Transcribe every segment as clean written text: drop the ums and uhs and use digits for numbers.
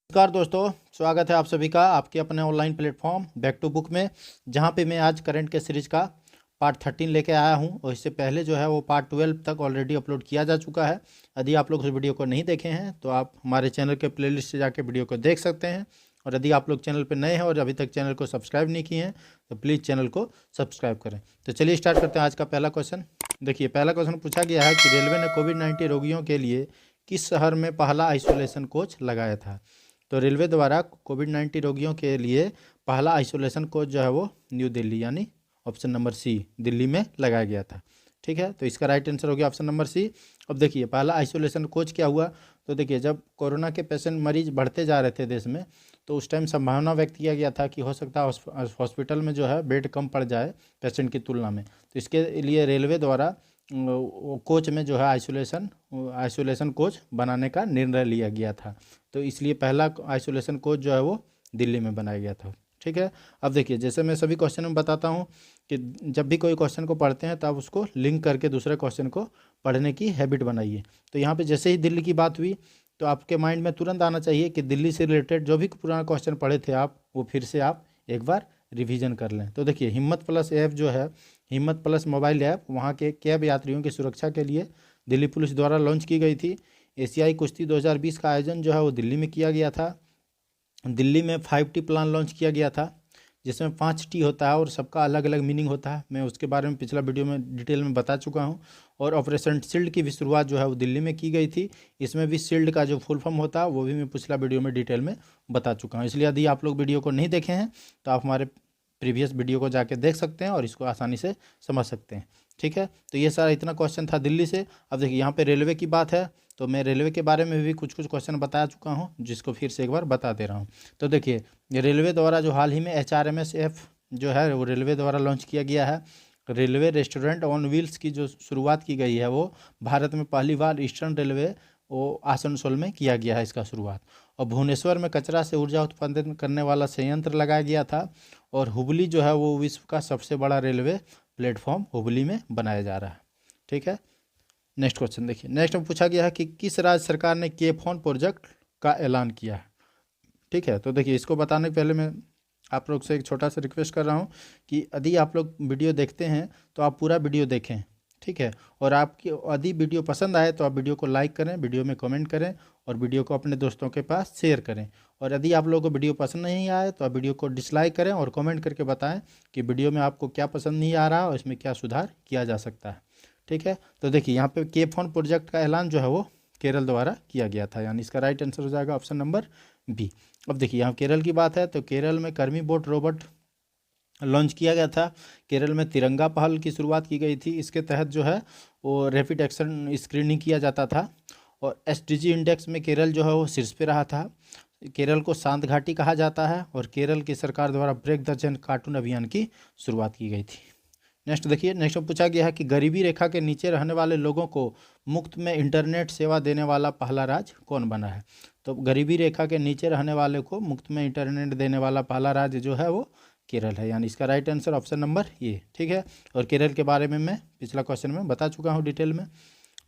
नमस्कार दोस्तों, स्वागत है आप सभी का आपके अपने online platform back to book में, जहां पे मैं आज करंट के सीरीज का पार्ट 13 लेके आया हूं। और इससे पहले जो है वो पार्ट 12 तक ऑलरेडी अपलोड किया जा चुका है। यदि आप लोग उस वीडियो को नहीं देखे हैं तो आप हमारे चैनल के प्लेलिस्ट से जाके वीडियो को देख सकते हैं। और यदि आप लोग चैनल पर नए हैं और अभी तक चैनल को सब्सक्राइब नहीं किए हैं तो प्लीज़ चैनल को सब्सक्राइब करें। तो चलिए स्टार्ट करते हैं आज का पहला क्वेश्चन। देखिए, पहला क्वेश्चन पूछा गया है कि रेलवे ने कोविड-19 रोगियों के लिए किस शहर में पहला आइसोलेशन कोच लगाया था। तो रेलवे द्वारा कोविड-19 रोगियों के लिए पहला आइसोलेशन कोच जो है वो न्यू दिल्ली यानी ऑप्शन नंबर सी दिल्ली में लगाया गया था। ठीक है, तो इसका राइट आंसर हो गया ऑप्शन नंबर सी। अब देखिए, पहला आइसोलेशन कोच क्या हुआ। तो देखिए, जब कोरोना के पेशेंट मरीज बढ़ते जा रहे थे देश में, तो उस टाइम संभावना व्यक्त किया गया था कि हो सकता है हॉस्पिटल में जो है बेड कम पड़ जाए पेशेंट की तुलना में। तो इसके लिए रेलवे द्वारा कोच में जो है आइसोलेशन कोच बनाने का निर्णय लिया गया था। तो इसलिए पहला आइसोलेशन कोच जो है वो दिल्ली में बनाया गया था। ठीक है, अब देखिए, जैसे मैं सभी क्वेश्चन में बताता हूँ कि जब भी कोई क्वेश्चन को पढ़ते हैं तब उसको लिंक करके दूसरे क्वेश्चन को पढ़ने की हैबिट बनाइए। तो यहाँ पे जैसे ही दिल्ली की बात हुई तो आपके माइंड में तुरंत आना चाहिए कि दिल्ली से रिलेटेड जो भी पुराना क्वेश्चन पढ़े थे आप, वो फिर से आप एक बार रिवीजन कर लें। तो देखिए, हिम्मत प्लस ऐप जो है, हिम्मत प्लस मोबाइल ऐप वहाँ के कैब यात्रियों की सुरक्षा के लिए दिल्ली पुलिस द्वारा लॉन्च की गई थी। एशियाई कुश्ती 2020 का आयोजन जो है वो दिल्ली में किया गया था। दिल्ली में 5T प्लान लॉन्च किया गया था, जिसमें 5T होता है और सबका अलग अलग मीनिंग होता है। मैं उसके बारे में पिछला वीडियो में डिटेल में बता चुका हूं। और ऑपरेशन शील्ड की भी शुरुआत जो है वो दिल्ली में की गई थी। इसमें भी शील्ड का जो फुल फॉर्म होता है वो भी मैं पिछला वीडियो में डिटेल में बता चुका हूँ। इसलिए यदि आप लोग वीडियो को नहीं देखे हैं तो आप हमारे प्रीवियस वीडियो को जाके देख सकते हैं और इसको आसानी से समझ सकते हैं। ठीक है, तो ये सारा इतना क्वेश्चन था दिल्ली से। अब देखिए, यहाँ पे रेलवे की बात है तो मैं रेलवे के बारे में भी कुछ कुछ क्वेश्चन बता चुका हूँ, जिसको फिर से एक बार बता दे रहा हूँ। तो देखिए, रेलवे द्वारा जो हाल ही में HRMS ऐप जो है वो रेलवे द्वारा लॉन्च किया गया है। रेलवे रेस्टोरेंट ऑन व्हील्स की जो शुरुआत की गई है वो भारत में पहली बार ईस्टर्न रेलवे वो आसनसोल में किया गया है इसका शुरुआत। और भुवनेश्वर में कचरा से ऊर्जा उत्पादन करने वाला संयंत्र लगाया गया था। और हुबली जो है वो विश्व का सबसे बड़ा रेलवे प्लेटफॉर्म हुबली में बनाया जा रहा है। ठीक है, नेक्स्ट क्वेश्चन देखिए। नेक्स्ट में पूछा गया है कि किस राज्य सरकार ने के फोन प्रोजेक्ट का ऐलान किया है। ठीक है, तो देखिए, इसको बताने के पहले मैं आप लोग से एक छोटा सा रिक्वेस्ट कर रहा हूँ कि यदि आप लोग वीडियो देखते हैं तो आप पूरा वीडियो देखें। ठीक है, और आपकी यदि वीडियो पसंद आए तो आप वीडियो को लाइक करें, वीडियो में कमेंट करें और वीडियो को अपने दोस्तों के पास शेयर करें। और यदि आप लोगों को वीडियो पसंद नहीं आए तो आप वीडियो को डिसलाइक करें और कमेंट करके बताएं कि वीडियो में आपको क्या पसंद नहीं आ रहा और इसमें क्या सुधार किया जा सकता है। ठीक है, तो देखिए, यहाँ पे के फोन प्रोजेक्ट का ऐलान जो है वो केरल द्वारा किया गया था, यानी इसका राइट आंसर हो जाएगा ऑप्शन नंबर बी। अब देखिए, यहाँ केरल की बात है तो केरल में कर्मी बोट रोबोट लॉन्च किया गया था। केरल में तिरंगा पहल की शुरुआत की गई थी। इसके तहत जो है वो रैपिड एक्शन स्क्रीनिंग किया जाता था। और SDG इंडेक्स में केरल जो है वो शीर्ष पे रहा था। केरल को शांत घाटी कहा जाता है। और केरल की सरकार द्वारा ब्रेक द चेन कार्टून अभियान की शुरुआत की गई थी। नेक्स्ट देखिए, नेक्स्ट में पूछा गया है कि गरीबी रेखा के नीचे रहने वाले लोगों को मुफ्त में इंटरनेट सेवा देने वाला पहला राज्य कौन बना है। तो गरीबी रेखा के नीचे रहने वाले को मुफ्त में इंटरनेट देने वाला पहला राज्य जो है वो केरल है, यानी इसका राइट आंसर ऑप्शन नंबर ए। ठीक है, और केरल के बारे में मैं पिछला क्वेश्चन में बता चुका हूँ डिटेल में।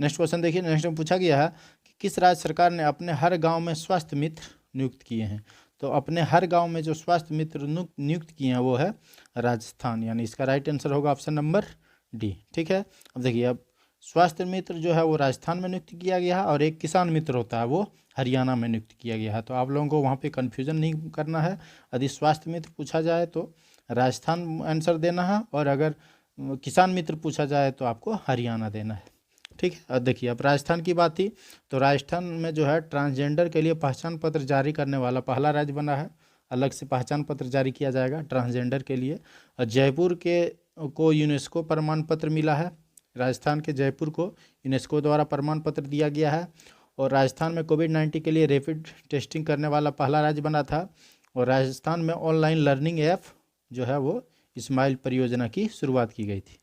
नेक्स्ट क्वेश्चन देखिए, नेक्स्ट में पूछा गया है कि किस राज्य सरकार ने अपने हर गाँव में स्वास्थ्य मित्र नियुक्त किए हैं। तो अपने हर गांव में जो स्वास्थ्य मित्र नियुक्त किए हैं वो है राजस्थान, यानी इसका राइट आंसर होगा ऑप्शन नंबर डी। ठीक है, अब देखिए, अब स्वास्थ्य मित्र जो है वो राजस्थान में नियुक्त किया गया है और एक किसान मित्र होता है वो हरियाणा में नियुक्त किया गया है। तो आप लोगों को वहाँ पे कन्फ्यूजन नहीं करना है। यदि स्वास्थ्य मित्र पूछा जाए तो राजस्थान आंसर देना है, और अगर किसान मित्र पूछा जाए तो आपको हरियाणा देना है। ठीक है, अब देखिए, अब राजस्थान की बात थी तो राजस्थान में जो है ट्रांसजेंडर के लिए पहचान पत्र जारी करने वाला पहला राज्य बना है। अलग से पहचान पत्र जारी किया जाएगा ट्रांसजेंडर के लिए। और जयपुर के को यूनेस्को प्रमाण पत्र मिला है। राजस्थान के जयपुर को यूनेस्को द्वारा प्रमाण पत्र दिया गया है। और राजस्थान में कोविड-19 के लिए रैपिड टेस्टिंग करने वाला पहला राज्य बना था। और राजस्थान में ऑनलाइन लर्निंग ऐप जो है वो स्माइल परियोजना की शुरुआत की गई थी।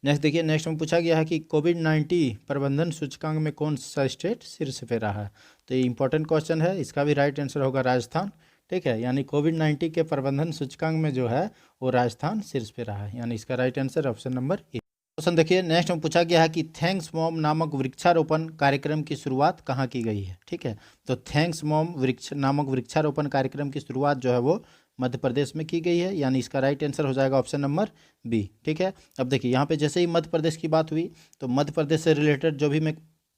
नेक्स्ट देखिए, नेक्स्ट में पूछा गया है कि कोविड-19 प्रबंधन सूचकांक में कौन सा स्टेट शीर्ष पे रहा है। तो ये इंपॉर्टेंट क्वेश्चन है, इसका भी राइट आंसर होगा राजस्थान। ठीक है, यानी कोविड-19 के प्रबंधन सूचकांक में जो है वो राजस्थान शीर्ष पे रहा है, यानी इसका राइट आंसर ऑप्शन नंबर ए। क्वेश्चन देखिए, नेक्स्ट में पूछा गया है कि थैंक्स मॉम नामक वृक्षारोपण कार्यक्रम की शुरुआत कहाँ की गई है। ठीक है, तो थैंक्स मॉम नामक वृक्षारोपण कार्यक्रम की शुरुआत जो है वो मध्य प्रदेश में की गई है, यानी इसका राइट आंसर हो जाएगा ऑप्शन नंबर बी। ठीक है, अब देखिए यहाँ पे जैसे ही मध्य प्रदेश की बात हुई तो मध्य प्रदेश से रिलेटेड जो भी मैं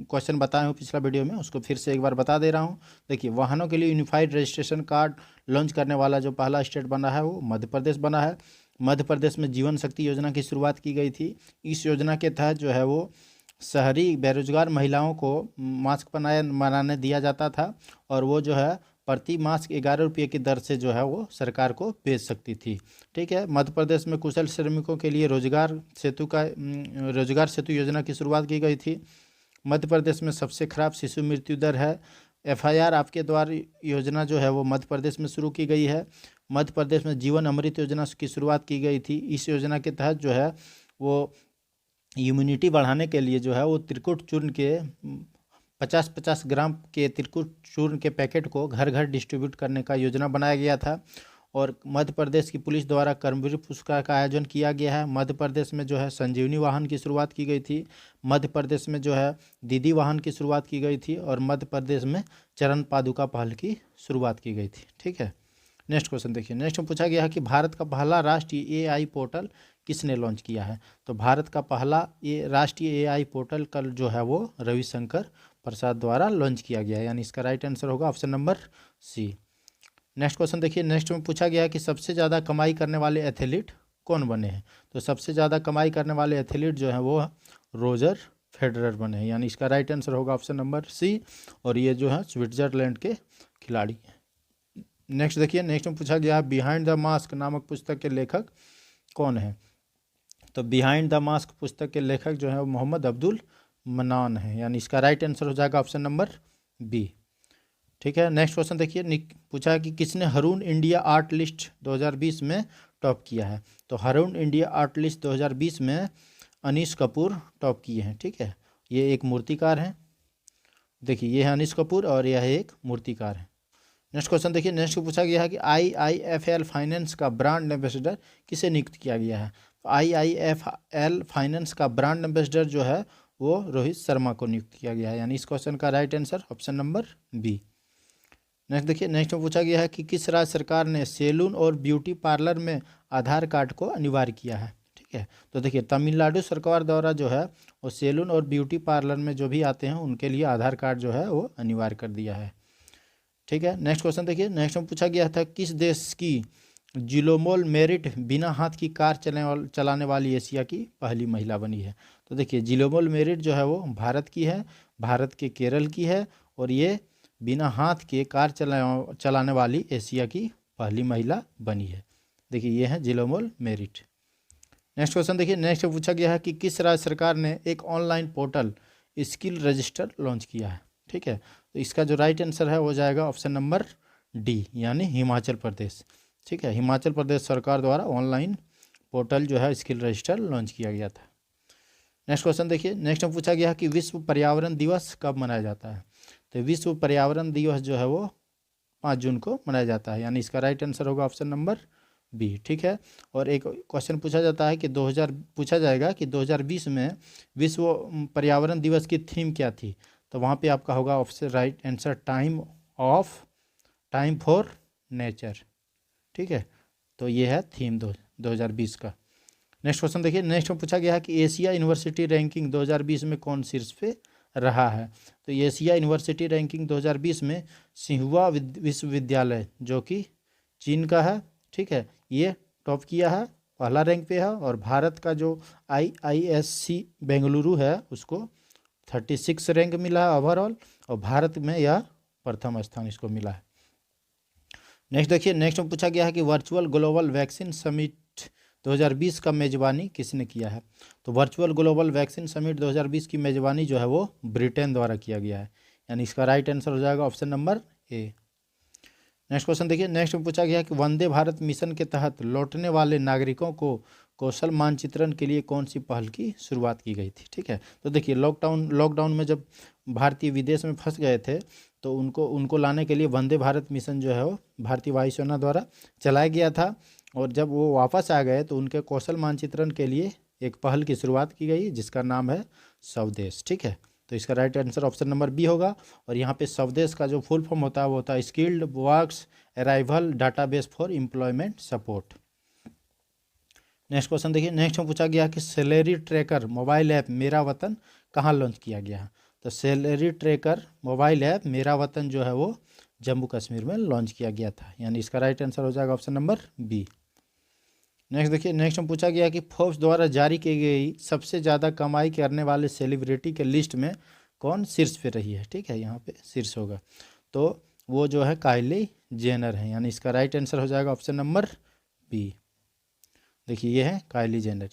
क्वेश्चन बताया हूँ पिछला वीडियो में उसको फिर से एक बार बता दे रहा हूँ। देखिए, वाहनों के लिए यूनिफाइड रजिस्ट्रेशन कार्ड लॉन्च करने वाला जो पहला स्टेट बना है वो मध्य प्रदेश बना है। मध्य प्रदेश में जीवन शक्ति योजना की शुरुआत की गई थी। इस योजना के तहत जो है वो शहरी बेरोजगार महिलाओं को मास्क बनाने दिया जाता था और वो जो है प्रति मास्क 11 रुपये की दर से जो है वो सरकार को बेच सकती थी। ठीक है, मध्य प्रदेश में कुशल श्रमिकों के लिए रोजगार सेतु योजना की शुरुआत की गई थी। मध्य प्रदेश में सबसे खराब शिशु मृत्यु दर है। FIR आपके द्वार योजना जो है वो मध्य प्रदेश में शुरू की गई है। मध्य प्रदेश में जीवन अमृत योजना की शुरुआत की गई थी। इस योजना के तहत जो है वो इम्यूनिटी बढ़ाने के लिए जो है वो त्रिकुट चूर्ण के 50-50 ग्राम के त्रिकुट चूर्ण के पैकेट को घर घर डिस्ट्रीब्यूट करने का योजना बनाया गया था। और मध्य प्रदेश की पुलिस द्वारा कर्मवीर पुरस्कार का आयोजन किया गया है। मध्य प्रदेश में जो है संजीवनी वाहन की शुरुआत की गई थी। मध्य प्रदेश में जो है दीदी वाहन की शुरुआत की गई थी और मध्य प्रदेश में चरण पादुका पहल की शुरुआत की गई थी। ठीक है, नेक्स्ट क्वेश्चन देखिए, नेक्स्ट में पूछा गया है कि भारत का पहला राष्ट्रीय AI पोर्टल किसने लॉन्च किया है। तो भारत का पहला राष्ट्रीय AI पोर्टल कल जो है वो रविशंकर प्रसाद द्वारा लॉन्च किया गया है, यानी इसका राइट आंसर होगा option number C. Next question देखिए, नेक्स्ट में पूछा गया है कि सबसे ज़्यादा कमाई करने वाले एथलीट कौन बने हैं। तो सबसे ज़्यादा कमाई करने वाले एथलीट जो हैं वो रोजर फेडरर बने हैं, यानी इसका राइट आंसर होगा ऑप्शन नंबर सी। और ये जो है स्विट्जरलैंड के खिलाड़ी हैं। नेक्स्ट देखिए, नेक्स्ट में पूछा गया है बिहाइंड द मास्क नामक पुस्तक के लेखक कौन है। तो बिहाइंड द मास्क पुस्तक के लेखक जो है वो मोहम्मद अब्दुल मनान है, यानी इसका राइट आंसर हो जाएगा ऑप्शन नंबर बी। ठीक है, नेक्स्ट क्वेश्चन देखिए, पूछा है कि किसने हरून इंडिया आर्ट लिस्ट 2020 में टॉप किया है। तो हरून इंडिया आर्ट लिस्ट 2020 में अनीश कपूर टॉप किए हैं। ठीक है, ये एक मूर्तिकार हैं। देखिए, ये है अनीश कपूर और यह एक मूर्तिकार है। नेक्स्ट क्वेश्चन देखिए, नेक्स्ट पूछा गया है कि IIFL फाइनेंस का ब्रांड एम्बेसडर किसे नियुक्त किया गया है। तो IIFL फाइनेंस का ब्रांड एम्बेसडर जो है वो रोहित शर्मा को नियुक्त किया गया है, यानी इस क्वेश्चन का right answer option number B. Next देखिए, नेक्स्ट में पूछा गया है कि किस राज्य सरकार ने सैलून और ब्यूटी पार्लर में आधार कार्ड को अनिवार्य किया है। ठीक है, तो देखिए तमिलनाडु सरकार द्वारा जो है वो सैलून और ब्यूटी पार्लर में जो भी आते हैं उनके लिए आधार कार्ड जो है वो अनिवार्य कर दिया है। ठीक है, नेक्स्ट क्वेश्चन देखिए, नेक्स्ट में पूछा गया था किस देश की जिलोमोल मेरिट बिना हाथ की कार चलाने वाली एशिया की पहली महिला बनी है। तो देखिए जिलोमोल मेरिट जो है वो भारत की है, भारत के केरल की है और ये बिना हाथ के कार चलाने वाली एशिया की पहली महिला बनी है। देखिए ये है जिलोमोल मेरिट। नेक्स्ट क्वेश्चन देखिए, नेक्स्ट पूछा गया है कि किस राज्य सरकार ने एक online portal skill register launch किया है। ठीक है, तो इसका जो राइट आंसर है वो जाएगा ऑप्शन नंबर डी, यानी हिमाचल प्रदेश। ठीक है, हिमाचल प्रदेश सरकार द्वारा ऑनलाइन पोर्टल जो है स्किल रजिस्टर लॉन्च किया गया था। नेक्स्ट क्वेश्चन देखिए, नेक्स्ट में पूछा गया कि विश्व पर्यावरण दिवस कब मनाया जाता है। तो विश्व पर्यावरण दिवस जो है वो 5 जून को मनाया जाता है, यानी इसका राइट आंसर होगा ऑप्शन नंबर बी। ठीक है, और एक क्वेश्चन पूछा जाता है कि 2020 में विश्व पर्यावरण दिवस की थीम क्या थी। तो वहाँ पे आपका होगा option right answer time for nature. ठीक है, तो ये है थीम 2020 का। नेक्स्ट क्वेश्चन देखिए, नेक्स्ट में पूछा गया है कि एशिया यूनिवर्सिटी रैंकिंग 2020 में कौन शीर्ष पे रहा है। तो एशिया यूनिवर्सिटी रैंकिंग 2020 में सिंहुआ विश्वविद्यालय जो कि चीन का है, ठीक है, ये टॉप किया है, पहला रैंक पे है। और भारत का जो IISc बेंगलुरु है उसको 36 रैंक मिला है ओवरऑल, और भारत में यह प्रथम स्थान इसको मिला है। नेक्स्ट देखिए, नेक्स्ट में पूछा गया है कि वर्चुअल ग्लोबल वैक्सीन समिट 2020 का मेज़बानी किसने किया है। तो वर्चुअल ग्लोबल वैक्सीन समिट 2020 की मेज़बानी जो है वो ब्रिटेन द्वारा किया गया है, यानी इसका राइट आंसर हो जाएगा option number A. Next question देखिए, नेक्स्ट में पूछा गया कि वंदे भारत मिशन के तहत लौटने वाले नागरिकों को कौशल मानचित्रण के लिए कौन सी पहल की शुरुआत की गई थी। ठीक है, तो देखिए लॉकडाउन में जब भारतीय विदेश में फंस गए थे तो उनको लाने के लिए वंदे भारत मिशन जो है वो भारतीय वायुसेना द्वारा चलाया गया था। और जब वो वापस आ गए तो उनके कौशल मानचित्रण के लिए एक पहल की शुरुआत की गई जिसका नाम है स्वदेश। ठीक है, तो इसका right answer option number B होगा। और यहाँ पे स्वदेश का जो फुल फॉर्म होता है वो होता है skilled works arrival database for employment support. Next question देखिए, नेक्स्ट में पूछा गया कि सैलरी ट्रैकर मोबाइल ऐप मेरा वतन कहाँ लॉन्च किया गया है। तो सैलरी ट्रैकर मोबाइल ऐप मेरा वतन जो है वो जम्मू कश्मीर में लॉन्च किया गया था, यानी इसका राइट आंसर हो जाएगा ऑप्शन नंबर बी। नेक्स्ट देखिए, नेक्स्ट में पूछा गया कि फोर्ब्स द्वारा जारी की गई सबसे ज़्यादा कमाई करने वाले सेलिब्रिटी के लिस्ट में कौन शीर्ष पे रही है। ठीक है, यहाँ पे शीर्ष होगा, तो वो जो है काइली जेनर है, यानी इसका राइट आंसर हो जाएगा ऑप्शन नंबर बी। देखिए ये है काइली जेनर।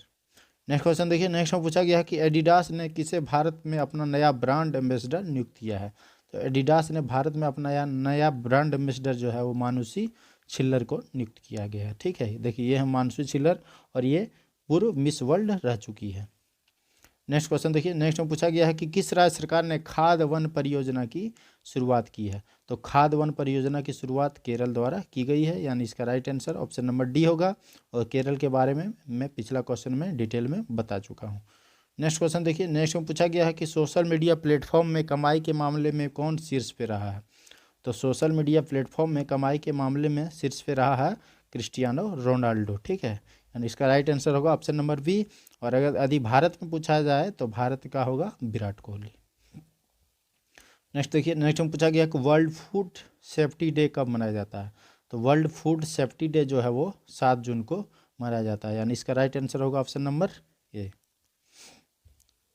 नेक्स्ट क्वेश्चन देखिए, नेक्स्ट में पूछा गया है कि एडिडास ने किसे भारत में अपना नया ब्रांड एम्बेसडर नियुक्त किया है। तो एडिडास ने भारत में अपना नया ब्रांड एम्बेसडर जो है वो मानुषी छिल्लर को नियुक्त किया गया है। ठीक है, देखिए ये है मानुषी छिल्लर और ये पूर्व मिस वर्ल्ड रह चुकी है। नेक्स्ट क्वेश्चन देखिए, नेक्स्ट में पूछा गया है कि किस राज्य सरकार ने खाद वन परियोजना की शुरुआत की है। तो खाद वन परियोजना की शुरुआत केरल द्वारा की गई है, यानी इसका right answer option number D होगा। और केरल के बारे में मैं पिछला क्वेश्चन में डिटेल में बता चुका हूँ। नेक्स्ट क्वेश्चन देखिए, नेक्स्ट में पूछा गया है कि सोशल मीडिया प्लेटफॉर्म में कमाई के मामले में कौन शीर्ष पे रहा है। तो सोशल मीडिया प्लेटफॉर्म में कमाई के मामले में शीर्ष पे रहा है क्रिस्टियानो रोनाल्डो। ठीक है, यानी इसका राइट आंसर होगा ऑप्शन नंबर बी। और अगर यदि भारत में पूछा जाए तो भारत का होगा विराट कोहली। नेक्स्ट देखिए, नेक्स्ट में पूछा गया कि वर्ल्ड फूड सेफ्टी डे कब मनाया जाता है। तो वर्ल्ड फूड सेफ्टी डे जो है वो 7 जून को मनाया जाता है, यानी इसका राइट आंसर होगा ऑप्शन नंबर ए।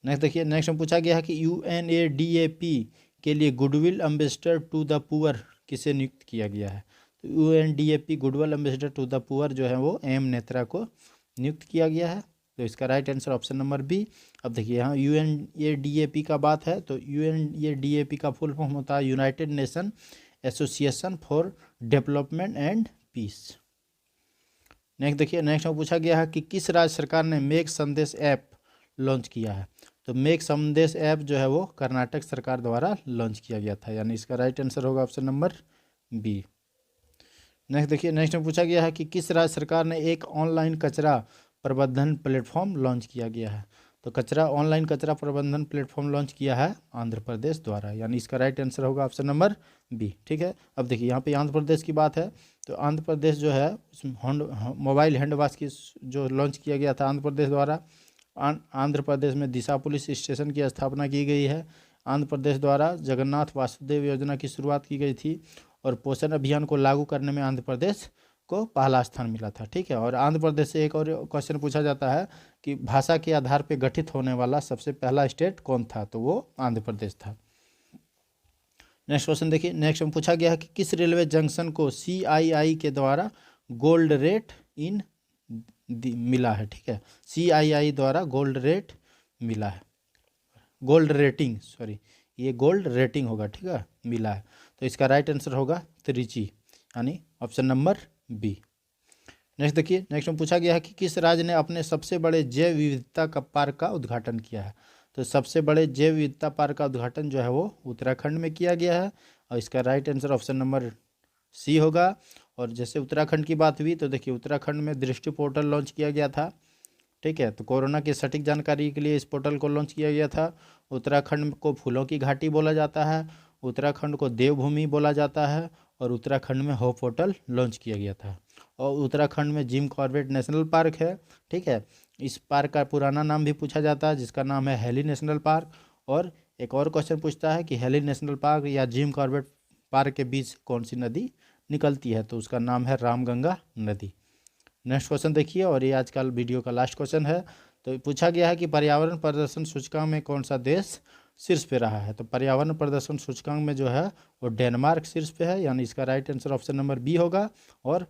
नेक्स्ट देखिए, नेक्स्ट में पूछा गया है कि UNADAP के लिए goodwill ambassador to the poor किसे नियुक्त किया गया है। तो UNDAP goodwill ambassador to the poor जो है वो एम नेत्रा को नियुक्त किया गया है, तो इसका right answer option number B. अब देखिए यहाँ UNADAP का बात है, तो UNADAP का फुल फॉर्म होता है United Nation Association for Development and Peace. Next देखिए, नेक्स्ट में पूछा गया है कि किस राज्य सरकार ने मेक संदेश ऐप लॉन्च किया है। तो मेक संदेश ऐप जो है वो कर्नाटक सरकार द्वारा लॉन्च किया गया था, यानी इसका राइट आंसर होगा ऑप्शन नंबर बी। नेक्स्ट देखिए, नेक्स्ट में पूछा गया है कि किस राज्य सरकार ने एक ऑनलाइन कचरा प्रबंधन प्लेटफॉर्म लॉन्च किया गया है। तो ऑनलाइन कचरा प्रबंधन प्लेटफॉर्म लॉन्च किया है आंध्र प्रदेश द्वारा, यानी इसका राइट आंसर होगा ऑप्शन नंबर बी। ठीक है, अब देखिए यहाँ पे आंध्र प्रदेश की बात है, तो आंध्र प्रदेश जो है मोबाइल हैंड वॉश की जो लॉन्च किया गया था आंध्र प्रदेश द्वारा। आंध्र प्रदेश में दिशा पुलिस स्टेशन की स्थापना की गई है। आंध्र प्रदेश द्वारा जगन्नाथ वासुदेव योजना की शुरुआत की गई थी और पोषण अभियान को लागू करने में आंध्र प्रदेश को पहला स्थान मिला था। ठीक है, और आंध्र प्रदेश से एक और क्वेश्चन पूछा जाता है कि भाषा के आधार पर गठित होने वाला सबसे पहला स्टेट कौन था, तो वो आंध्र प्रदेश था। नेक्स्ट क्वेश्चन देखिए, नेक्स्ट में पूछा गया है कि किस रेलवे जंक्शन को CII के द्वारा गोल्ड रेट इन मिला है। ठीक है, CII द्वारा गोल्ड रेट मिला है, गोल्ड रेटिंग, सॉरी ये गोल्ड रेटिंग होगा। ठीक है, मिला है, तो इसका राइट आंसर होगा त्रिची, यानी ऑप्शन नंबर बी। नेक्स्ट देखिए, नेक्स्ट में पूछा गया है कि किस राज्य ने अपने सबसे बड़े जैव विविधता का पार्क का उद्घाटन किया है। तो सबसे बड़े जैव विविधता पार्क का उद्घाटन जो है वो उत्तराखंड में किया गया है, और इसका right answer option number C होगा। और जैसे उत्तराखंड की बात हुई तो देखिए उत्तराखंड में दृष्टि पोर्टल लॉन्च किया गया था। ठीक है, तो कोरोना की सटीक जानकारी के लिए इस पोर्टल को लॉन्च किया गया था। उत्तराखंड को फूलों की घाटी बोला जाता है, उत्तराखंड को देवभूमि बोला जाता है, और उत्तराखंड में होप पोर्टल लॉन्च किया गया था। और उत्तराखंड में जिम कॉर्बेट नेशनल पार्क है। ठीक है, इस पार्क का पुराना नाम भी पूछा जाता है जिसका नाम है हेली नेशनल पार्क। और एक और क्वेश्चन पूछता है कि हेली नेशनल पार्क या जिम कॉर्बेट पार्क के बीच कौन सी नदी निकलती है, तो उसका नाम है रामगंगा नदी। नेक्स्ट क्वेश्चन देखिए, और ये आजकल वीडियो का लास्ट क्वेश्चन है। तो पूछा गया है कि पर्यावरण प्रदर्शन सूचकांक में कौन सा देश शीर्ष पे रहा है। तो पर्यावरण प्रदर्शन सूचकांक में जो है वो डेनमार्क शीर्ष पे है, यानी इसका right answer option number B होगा। और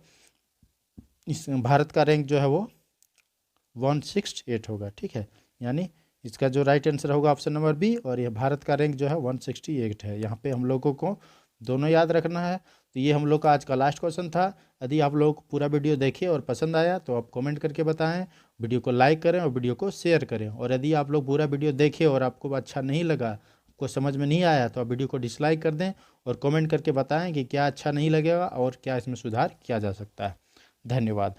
इस भारत का रैंक जो है वो 168 होगा। ठीक है, यानी इसका जो राइट आंसर होगा ऑप्शन नंबर बी, और यह भारत का रैंक जो है 168 है। यहाँ पे हम लोगों को दोनों याद रखना है। तो ये हम लोग का आज का लास्ट क्वेश्चन था। यदि आप लोग पूरा वीडियो देखें और पसंद आया तो आप कमेंट करके बताएं, वीडियो को लाइक करें और वीडियो को शेयर करें। और यदि आप लोग पूरा वीडियो देखें और आपको अच्छा नहीं लगा, आपको समझ में नहीं आया, तो आप वीडियो को डिसलाइक कर दें और कमेंट करके बताएं कि क्या अच्छा नहीं लगेगा और क्या इसमें सुधार किया जा सकता है। धन्यवाद।